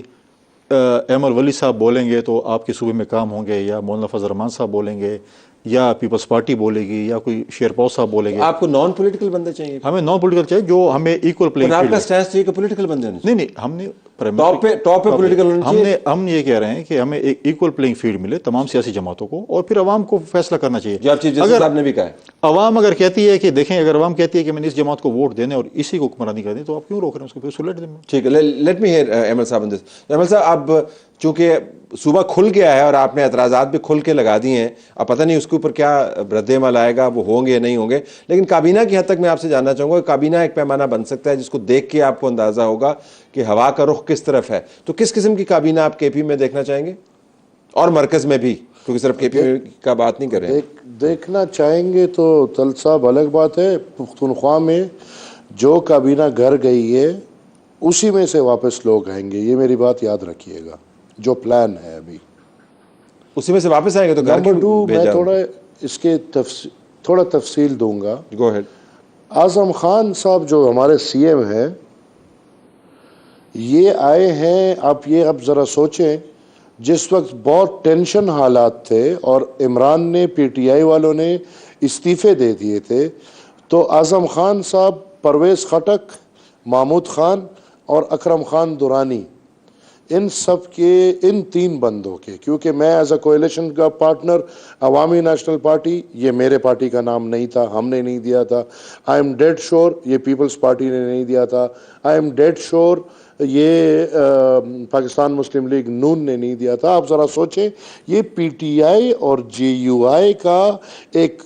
احمد ولی صاحب بولیں گے تو آپ کے صوبے میں کام ہوں گے, یا مولانا فضل الرحمان صاحب بولیں گے, یا پیپلز پارٹی بولے گی, یا کوئی شیرپور صاحب بولے گے. آپ کو نان پولیٹیکل بندے چاہیے؟ ہمیں نان پولیٹیکل چاہیے جو ہمیں ایکول پلینگ فیلڈ. فیلڈ. آپ کا سٹینس چاہیے کہ پولیٹیکل بندے نہیں ہم نے ٹاپ پہ پولیٹیکل ہونا چاہیے. ہم یہ کہہ رہے ہیں کہ ہمیں ایک ایکول پلینگ فیلڈ ملے تمام سیاسی جماعتوں کو, اور پھر عوام کو فیصلہ کرنا چاہیے. جو آپ چیف جسٹس صاحب نے بھی کہا ہے, عوام اگر کہتی ہے کہ دیکھیں, اگر عوام کہتی ہے کہ میں نے اس جماعت کو ووٹ دینے اور اسی کو حکمرانی کرنی, تو آپ کیوں روک رہے ہیں اس کو, پھر سلیٹ دیں. ٹھیک ہے, لیٹ می ہیئر احمد صاحب. احمد صاحب, اب چونکہ صوبہ کھل گیا ہے اور آپ نے اعتراضات بھی کھل کے لگا دیے ہیں, اب پتہ نہیں اس کے اوپر کیا رد عمل آئے گا, وہ ہوں گے یا نہیں ہوں گے, لیکن کابینہ کی حد تک میں آپ سے جاننا چاہوں گا کہ کابینہ ایک پیمانہ بن سکتا ہے جس کو دیکھ کے آپ کو اندازہ ہوگا کہ ہوا کا رخ کس طرف ہے. تو کس قسم کی کابینہ آپ کے پی میں دیکھنا چاہیں گے, اور مرکز میں بھی, کیونکہ صرف کے پی کا بات نہیں کر رہے ہیں. دیکھنا چاہیں گے تو تل صاحب الگ بات ہے. پختونخوا میں جو کابینہ گھر گئی ہے اسی میں سے واپس لوگ آئیں گے, یہ میری بات یاد رکھیے گا. جو پلان ہے ابھی اسی میں سے واپس آئیں گے. تو نمبر 2 میں تھوڑا اس کے تھوڑا تفصیل دوں گا. گو ہیڈ. اعظم خان صاحب جو ہمارے سی ایم ہیں, یہ آئے ہیں, آپ یہ اب ذرا سوچیں, جس وقت بہت ٹینشن حالات تھے اور عمران نے پی ٹی آئی والوں نے استعفے دے دیے تھے, تو اعظم خان صاحب, پرویز خٹک, محمود خان اور اکرم خان دورانی, ان سب کے, ان 3 بندوں کے, کیونکہ میں ایز اے کولیشن کا پارٹنر عوامی نیشنل پارٹی, یہ میرے پارٹی کا نام نہیں تھا, ہم نے نہیں دیا تھا. آئی ایم ڈیڈ شور یہ پیپلز پارٹی نے نہیں دیا تھا. آئی ایم ڈیڈ شور یہ پاکستان مسلم لیگ نون نے نہیں دیا تھا. آپ ذرا سوچیں, یہ پی ٹی آئی اور جے یو آئی کا ایک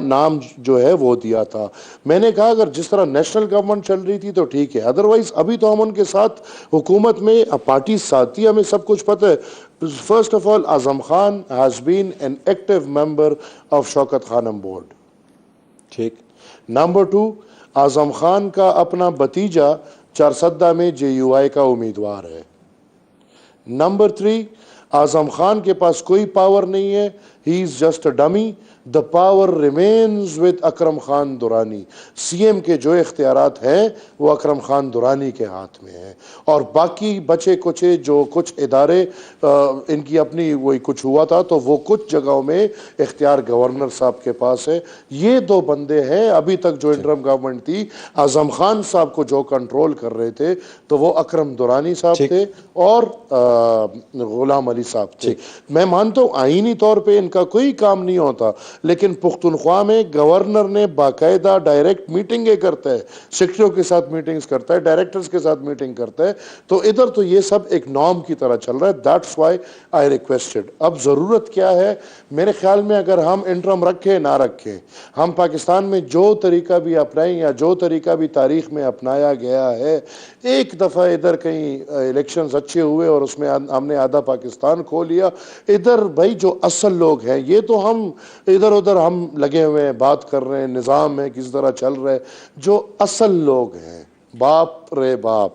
نام جو ہے وہ دیا تھا. میں نے کہا اگر جس طرح نیشنل گورنمنٹ چل رہی تھی تو ٹھیک ہے, ادروائز ابھی تو ہم ان کے ساتھ حکومت میں پارٹی ساتھ تھی, ہمیں سب کچھ پتہ ہے. First of all, Azam Khan has been an active member of Shaukat Khanum board. ٹھیک. نمبر 2, اعظم خان کا اپنا بھتیجا چارسدہ میں جے یو آئی کا امیدوار ہے. نمبر 3, اعظم خان کے پاس کوئی پاور نہیں ہے, he is just a dummy. The power remains with Akram Khan Durrani. C M کے جو اختیارات ہیں وہ اکرم خان دورانی کے ہاتھ میں ہیں, اور باقی بچے کچے جو کچھ ادارے ان کی اپنی وہی کچھ ہوا تھا تو وہ کچھ جگہوں میں اختیار گورنر صاحب کے پاس ہے. یہ دو بندے ہیں ابھی تک جو انٹرم گورنمنٹ تھی, اعظم خان صاحب کو جو کنٹرول کر رہے تھے تو وہ اکرم دورانی صاحب تھے اور غلام علی صاحب تھے. میں مانتا ہوں آئینی طور پہ ان کا کوئی کام نہیں ہوتا, لیکن پختونخوا میں گورنر نے باقاعدہ ڈائریکٹ میٹنگیں کرتا ہے, سیکرٹریوں کے ساتھ میٹنگز کرتا ہے, ڈائریکٹرز کے ساتھ میٹنگ کرتا ہے, تو ادھر تو یہ سب ایک نارم کی طرح چل رہا ہے. That's why I requested. اب ضرورت کیا ہے میرے خیال میں, اگر ہم انٹرم رکھیں نہ رکھیں, ہم پاکستان میں جو طریقہ بھی اپنائیں یا جو طریقہ بھی تاریخ میں اپنایا گیا ہے, ایک دفعہ ادھر کہیں الیکشنز اچھے ہوئے اور اس میں ہم نے آدھا پاکستان کھو لیا. ادھر بھائی جو اصل لوگ ہیں, یہ تو ہم ادھر ادھر ہم لگے ہوئے ہیں, بات کر رہے ہیں نظام ہے کس طرح چل رہا ہے. جو اصل لوگ ہیں باپ رے باپ,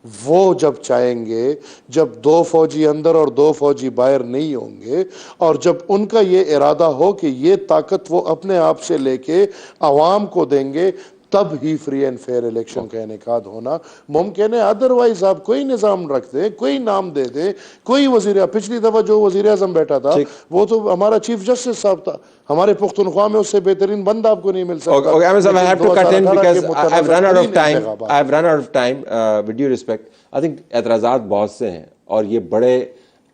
وہ جب چاہیں گے, جب دو فوجی اندر اور دو فوجی باہر نہیں ہوں گے, اور جب ان کا یہ ارادہ ہو کہ یہ طاقت وہ اپنے آپ سے لے کے عوام کو دیں گے, تب ہی فری اینڈ فیئر الیکشن کا انعقاد ہونا ممکن ہے. ادروائز آپ کوئی نظام رکھ دیں, کوئی نام دے دیں, کوئی وزیر, پچھلی دفعہ جو وزیر اعظم بیٹھا تھا وہ تو ہمارا چیف جسٹس صاحب تھا, ہمارے پختونخوا میں اس سے بہترین بند آپ کو نہیں مل سکتا. Okay, I have to cut in because I've run out of time. I've run out of time. With due respect, I think اعتراضات بہت سے ہیں اور یہ بڑے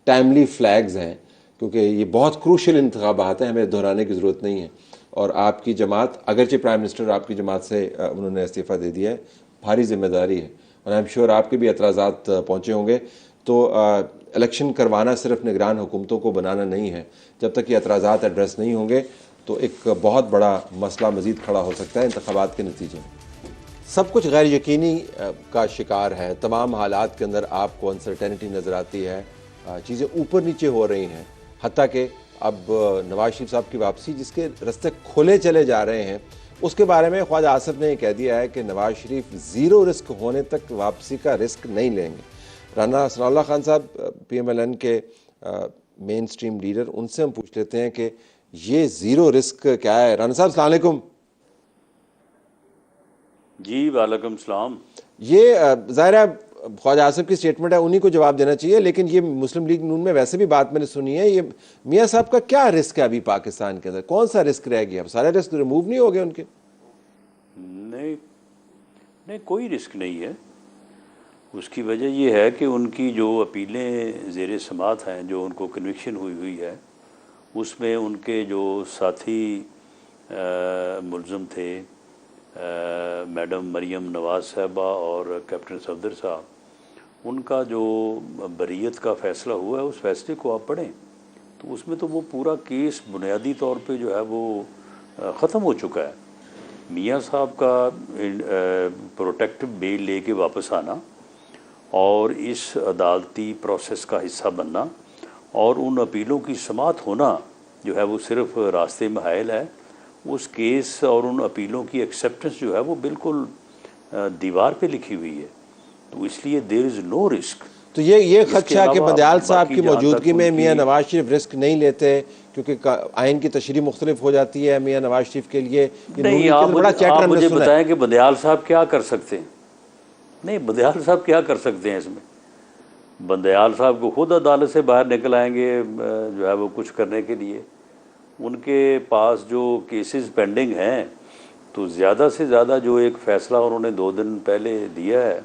ٹائملی فلیگز ہیں کیونکہ یہ بہت کروشل انتخابات ہیں, ہمیں دہرانے کی ضرورت نہیں ہے. اور آپ کی جماعت, اگرچہ پرائم منسٹر آپ کی جماعت سے انہوں نے استعفیٰ دے دیا ہے, بھاری ذمہ داری ہے, اور آئی ایم شیور آپ کے بھی اعتراضات پہنچے ہوں گے. تو الیکشن کروانا صرف نگران حکومتوں کو بنانا نہیں ہے, جب تک یہ اعتراضات ایڈریس نہیں ہوں گے تو ایک بہت بڑا مسئلہ مزید کھڑا ہو سکتا ہے انتخابات کے نتیجے میں. سب کچھ غیر یقینی کا شکار ہے, تمام حالات کے اندر آپ کو انسرٹینٹی نظر آتی ہے, چیزیں اوپر نیچے ہو رہی ہیں, حتیٰ کہ اب نواز شریف صاحب کی واپسی جس کے رستے کھولے چلے جا رہے ہیں, اس کے بارے میں خواجہ آصف نے یہ کہہ دیا ہے کہ نواز شریف زیرو رسک ہونے تک واپسی کا رسک نہیں لیں گے. رانا ثناء اللہ خان صاحب پی ایم ایل این کے مین سٹریم لیڈر, ان سے ہم پوچھ لیتے ہیں کہ یہ زیرو رسک کیا ہے. رانا صاحب السلام علیکم. جی وعلیکم السلام. یہ ظاہر ہے خواجہ آصف کی سٹیٹمنٹ ہے, انہی کو جواب دینا چاہیے, لیکن یہ مسلم لیگ نون میں ویسے بھی بات میں نے سنی ہے, یہ میاں صاحب کا کیا رسک ہے ابھی پاکستان کے اندر, کون سا رسک رہ گیا؟ سارے رسک ریموو نہیں ہو گئے ان کے؟ نہیں کوئی رسک نہیں ہے. اس کی وجہ یہ ہے کہ ان کی جو اپیلیں زیر سماعت ہیں, جو ان کو کنوکشن ہوئی ہے, اس میں ان کے جو ساتھی ملزم تھے میڈم مریم نواز صاحبہ اور کیپٹن صفدر صاحب, ان کا جو بریت کا فیصلہ ہوا ہے اس فیصلے کو آپ پڑھیں تو اس میں تو وہ پورا کیس بنیادی طور پہ جو ہے وہ ختم ہو چکا ہے. میاں صاحب کا پروٹیکٹیو بیل لے کے واپس آنا اور اس عدالتی پروسیس کا حصہ بننا اور ان اپیلوں کی سماعت ہونا جو ہے وہ صرف راستے میں حائل ہے. اس کیس اور ان اپیلوں کی ایکسیپٹنس جو ہے وہ بالکل دیوار پہ لکھی ہوئی ہے, تو اس لیے دیر از نو رسک. تو یہ خدشہ کہ بندیال صاحب کی موجودگی میں میاں نواز شریف رسک نہیں لیتے کیونکہ آئین کی تشریح مختلف ہو جاتی ہے میاں نواز شریف کے لیے, نہیں آپ مجھے بتائیں کہ بندیال صاحب کیا کر سکتے ہیں؟ نہیں, بندیال صاحب کیا کر سکتے ہیں اس میں؟ بندیال صاحب کو خود عدالت سے باہر نکل آئیں گے جو ہے وہ کچھ کرنے کے لیے. ان کے پاس جو کیسز پینڈنگ ہیں تو زیادہ سے زیادہ جو ایک فیصلہ انہوں نے 2 دن پہلے دیا ہے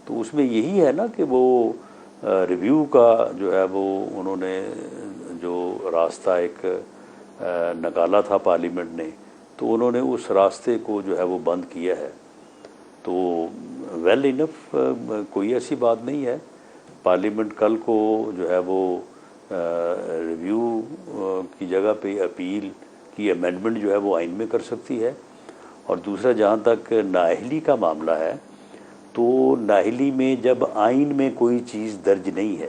تو اس میں یہی ہے نا کہ وہ ریویو کا جو ہے وہ انہوں نے جو راستہ ایک نکالا تھا پارلیمنٹ نے, تو انہوں نے اس راستے کو جو ہے وہ بند کیا ہے. تو ویل انف کوئی ایسی بات نہیں ہے. پارلیمنٹ کل کو جو ہے وہ ریویو کی جگہ پہ اپیل کی امینڈمنٹ جو ہے وہ آئین میں کر سکتی ہے. اور دوسرا جہاں تک نااہلی کا معاملہ ہے تو نااہلی میں جب آئین میں کوئی چیز درج نہیں ہے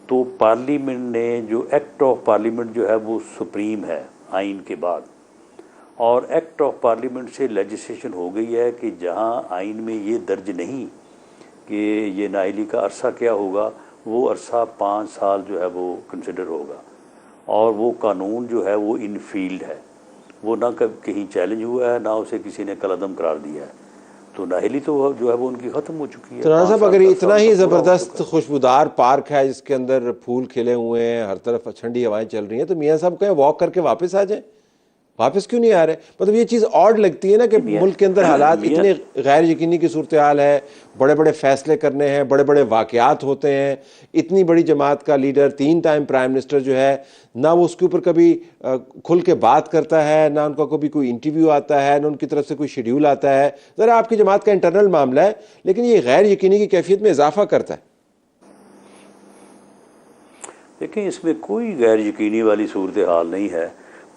تو پارلیمنٹ نے جو ایکٹ آف پارلیمنٹ جو ہے وہ سپریم ہے آئین کے بعد, اور ایکٹ آف پارلیمنٹ سے لیجسلیشن ہو گئی ہے کہ جہاں آئین میں یہ درج نہیں کہ یہ نااہلی کا عرصہ کیا ہوگا, وہ عرصہ 5 سال جو ہے وہ کنسیڈر ہوگا. اور وہ قانون جو ہے وہ ان فیلڈ ہے، وہ نہ کہیں چیلنج ہوا ہے، نہ اسے کسی نے قلعدم قرار دیا ہے، تو نااہلی تو جو ہے وہ ان کی ختم ہو چکی ہے۔ تو رانا صاحب، 5 اگر سال یہ 10 اتنا سال ہی کا پورا ہو زبردست چکا ہے۔ خوشبودار پارک ہے جس کے اندر پھول کھلے ہوئے ہیں، ہر طرف ٹھنڈی ہوائیں چل رہی ہیں، تو میاں صاحب کہیں واک کر کے واپس آ جائیں، واپس کیوں نہیں آ رہے؟ مطلب یہ چیز آڈ لگتی ہے نا کہ ملک کے اندر حالات اتنے غیر یقینی کی صورتحال ہے، بڑے بڑے فیصلے کرنے ہیں، بڑے بڑے واقعات ہوتے ہیں، اتنی بڑی جماعت کا لیڈر 3 ٹائم پرائم منسٹر جو ہے، نہ وہ اس کے اوپر کبھی کھل کے بات کرتا ہے، نہ ان کا کبھی کوئی انٹرویو آتا ہے، نہ ان کی طرف سے کوئی شیڈیول آتا ہے۔ ذرا آپ کی جماعت کا انٹرنل معاملہ ہے، لیکن یہ غیر یقینی کی کیفیت میں اضافہ کرتا ہے۔ دیکھیں، اس میں کوئی غیر یقینی والی صورتحال نہیں ہے۔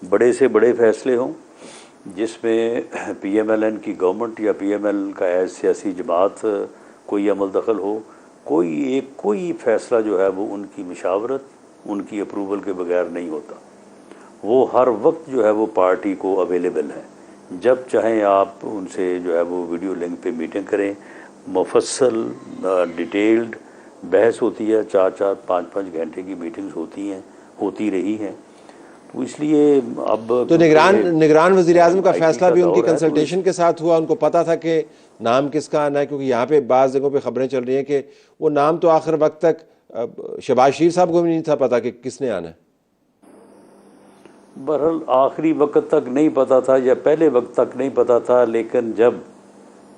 بڑے سے بڑے فیصلے ہوں جس میں پی ایم ایل این کی گورنمنٹ یا پی ایم ایل کا ایز سیاسی جماعت کوئی عمل دخل ہو، کوئی فیصلہ جو ہے وہ ان کی مشاورت، ان کی اپروول کے بغیر نہیں ہوتا۔ وہ ہر وقت جو ہے وہ پارٹی کو اویلیبل ہے، جب چاہیں آپ ان سے جو ہے وہ ویڈیو لنک پہ میٹنگ کریں، مفصل ڈیٹیلڈ بحث ہوتی ہے، 4-4 5-5 گھنٹے کی میٹنگز ہوتی رہی ہیں۔ تو اس لیے اب تو نگران وزیر اعظم کا فیصلہ بھی ان کی دور ہے، تو کنسلٹیشن کے ساتھ ہوا، ان کو پتا تھا کہ نام کس کا آنا ہے؟ کیونکہ یہاں پہ بعض جگہوں پہ خبریں چل رہی ہیں کہ وہ نام تو آخر وقت تک شہباز شریف صاحب کو بھی نہیں تھا پتا کہ کس نے آنا ہے۔ بہرحال آخری وقت تک نہیں پتا تھا یا پہلے وقت تک نہیں پتا تھا، لیکن جب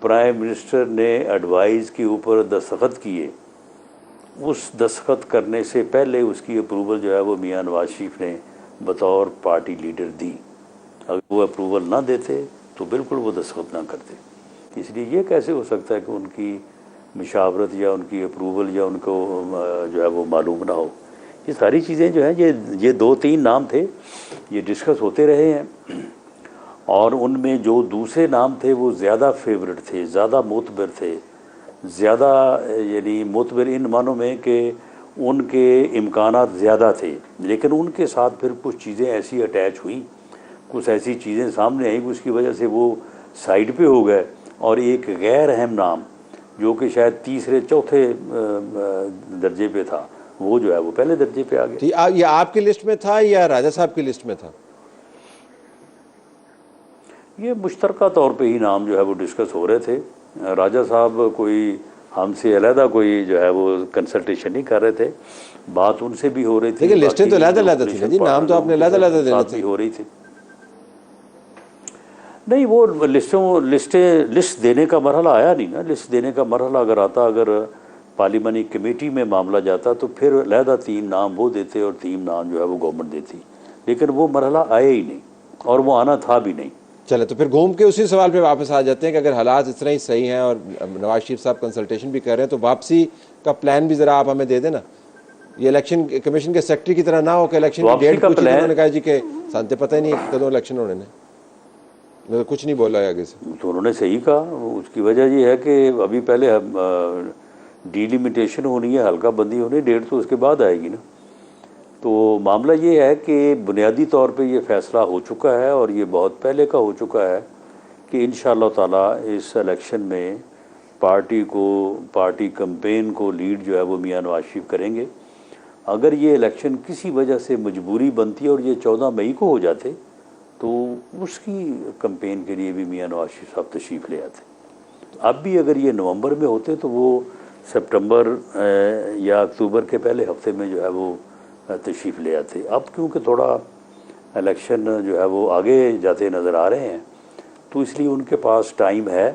پرائم منسٹر نے ایڈوائز کے اوپر دستخط کیے، اس دستخط کرنے سے پہلے اس کی اپروول جو ہے وہ میاں نواز شریف نے بطور پارٹی لیڈر دی۔ اگر وہ اپروول نہ دیتے تو بالکل وہ دستخط نہ کرتے۔ اس لیے یہ کیسے ہو سکتا ہے کہ ان کی مشاورت یا ان کی اپروول یا ان کو جو ہے وہ معلوم نہ ہو؟ یہ ساری چیزیں جو ہیں، یہ 2-3 نام تھے، یہ ڈسکس ہوتے رہے ہیں، اور ان میں جو دوسرے نام تھے وہ زیادہ فیورٹ تھے، زیادہ معتبر تھے، زیادہ یعنی معتبر ان معنوں میں کہ ان کے امکانات زیادہ تھے، لیکن ان کے ساتھ پھر کچھ چیزیں ایسی اٹیچ ہوئیں، کچھ ایسی چیزیں سامنے آئیں اس کی وجہ سے وہ سائیڈ پہ ہو گئے، اور ایک غیر اہم نام جو کہ شاید 3-4 درجے پہ تھا، وہ جو ہے وہ پہلے درجے پہ آ گیا۔ یہ آپ کی لسٹ میں تھا یا راجہ صاحب کی لسٹ میں تھا؟ یہ مشترکہ طور پہ ہی نام جو ہے وہ ڈسکس ہو رہے تھے۔ راجہ صاحب کوئی ہم سے علیحدہ کوئی جو ہے وہ کنسلٹیشن نہیں کر رہے تھے، بات ان سے بھی ہو رہی تھی، لیکن لسٹیں تو علیحدہ تھی نا جی، نام تو آپ نے علیحدہ دینے تھے۔ بھی ہو رہی تھی۔ نہیں، وہ لسٹ دینے کا مرحلہ آیا نہیں نا۔ لسٹ دینے کا مرحلہ اگر آتا، اگر پارلیمانی کمیٹی میں معاملہ جاتا تو پھر علیحدہ 3 نام وہ دیتے اور 3 نام جو ہے وہ گورنمنٹ دیتی، لیکن وہ مرحلہ آیا ہی نہیں اور وہ آنا تھا بھی نہیں۔ چلے تو پھر گھوم کے اسی سوال پہ واپس آ جاتے ہیں کہ اگر حالات اس طرح ہی صحیح ہیں اور نواز شریف صاحب کنسلٹیشن بھی کر رہے ہیں تو واپسی کا پلان بھی ذرا آپ ہمیں دے دیں نا۔ یہ الیکشن کمیشن کے سیکرٹری کی طرح نہ ہو کہ الیکشن کی ڈیٹ پوچھی تو انہوں نے کہا جی کہ سانتے پتہ ہی نہیں کدوں الیکشن ہونے نے، کچھ نہیں بولا ہے آگے سے۔ تو انہوں نے صحیح کہا، اس کی وجہ یہ ہے کہ ابھی پہلے ڈیلیمیٹیشن ہونی ہے، حلقہ بندی ہونی ہے، ڈیٹ تو اس کے بعد آئے گی نا۔ تو معاملہ یہ ہے کہ بنیادی طور پہ یہ فیصلہ ہو چکا ہے، اور یہ بہت پہلے کا ہو چکا ہے کہ انشاءاللہ تعالیٰ اس الیکشن میں پارٹی کمپین کو لیڈ جو ہے وہ میاں نواز شریف کریں گے۔ اگر یہ الیکشن کسی وجہ سے مجبوری بنتی اور یہ 14 مئی کو ہو جاتے تو اس کی کمپین کے لیے بھی میاں نواز شریف صاحب تشریف لے آتے۔ اب بھی اگر یہ نومبر میں ہوتے تو وہ سپٹمبر یا اکتوبر کے پہلے ہفتے میں جو ہے وہ تشریف لے آتے۔ اب کیونکہ تھوڑا الیکشن جو ہے وہ آگے جاتے نظر آ رہے ہیں تو اس لیے ان کے پاس ٹائم ہے۔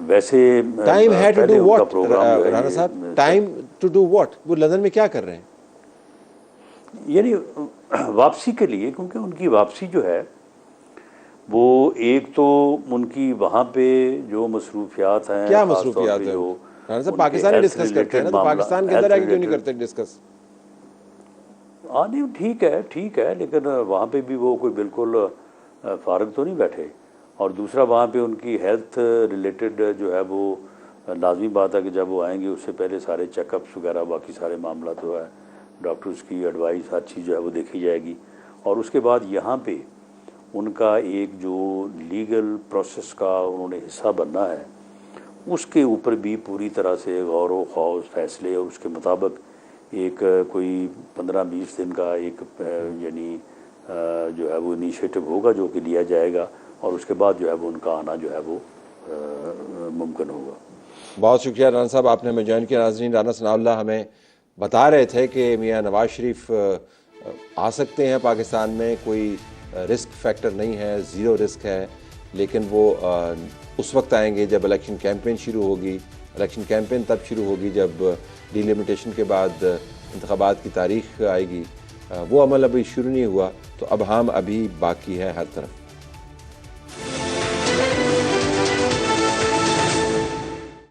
ویسے ٹائم ہے to do what programme Rana صاحب، ٹائم ٹو ڈو واٹ؟ وہ لندن میں کیا کر رہے ہیں؟ یعنی واپسی کے لیے، کیونکہ ان کی واپسی جو ہے وہ ایک تو ان کی وہاں پہ جو مصروفیات ہیں، کیا مصروفیات ہیں رانا صاحب؟ پاکستان ہی ڈسکس کرتے ہیں نا، تو پاکستان کے اندر ہے کہ کیوں نہیں کرتے ڈسکس؟ نہیں، ٹھیک ہے، لیکن وہاں پہ بھی وہ کوئی بالکل فارغ تو نہیں بیٹھے، اور دوسرا وہاں پہ ان کی ہیلتھ ریلیٹڈ جو ہے وہ لازمی بات ہے کہ جب وہ آئیں گے اس سے پہلے سارے چیک اپس وغیرہ باقی سارے معاملات جو ہے ڈاکٹرز کی ایڈوائس ہر چیز جو ہے وہ دیکھی جائے گی، اور اس کے بعد یہاں پہ ان کا ایک جو لیگل پروسیس کا انہوں نے حصہ بننا ہے، اس کے اوپر بھی پوری طرح سے غور و خوض فیصلے اور اس کے مطابق ایک کوئی 15-20 دن کا ایک یعنی جو ہے وہ انیشیٹو ہوگا جو کہ لیا جائے گا، اور اس کے بعد جو ہے وہ ان کا آنا جو ہے وہ ممکن ہوگا۔ بہت شکریہ رانا صاحب، آپ نے ہمیں جوائن کیا۔ ناظرین، رانا ثناء اللہ ہمیں بتا رہے تھے کہ میاں نواز شریف آ سکتے ہیں پاکستان میں، کوئی رسک فیکٹر نہیں ہے، زیرو رسک ہے، لیکن وہ اس وقت آئیں گے جب الیکشن کیمپین شروع ہوگی۔ الیکشن کیمپین تب شروع ہوگی جب ڈیلیمیٹیشن کے بعد انتخابات کی تاریخ آئے گی۔ وہ عمل ابھی شروع نہیں ہوا، تو ابہام ابھی باقی ہے ہر طرف۔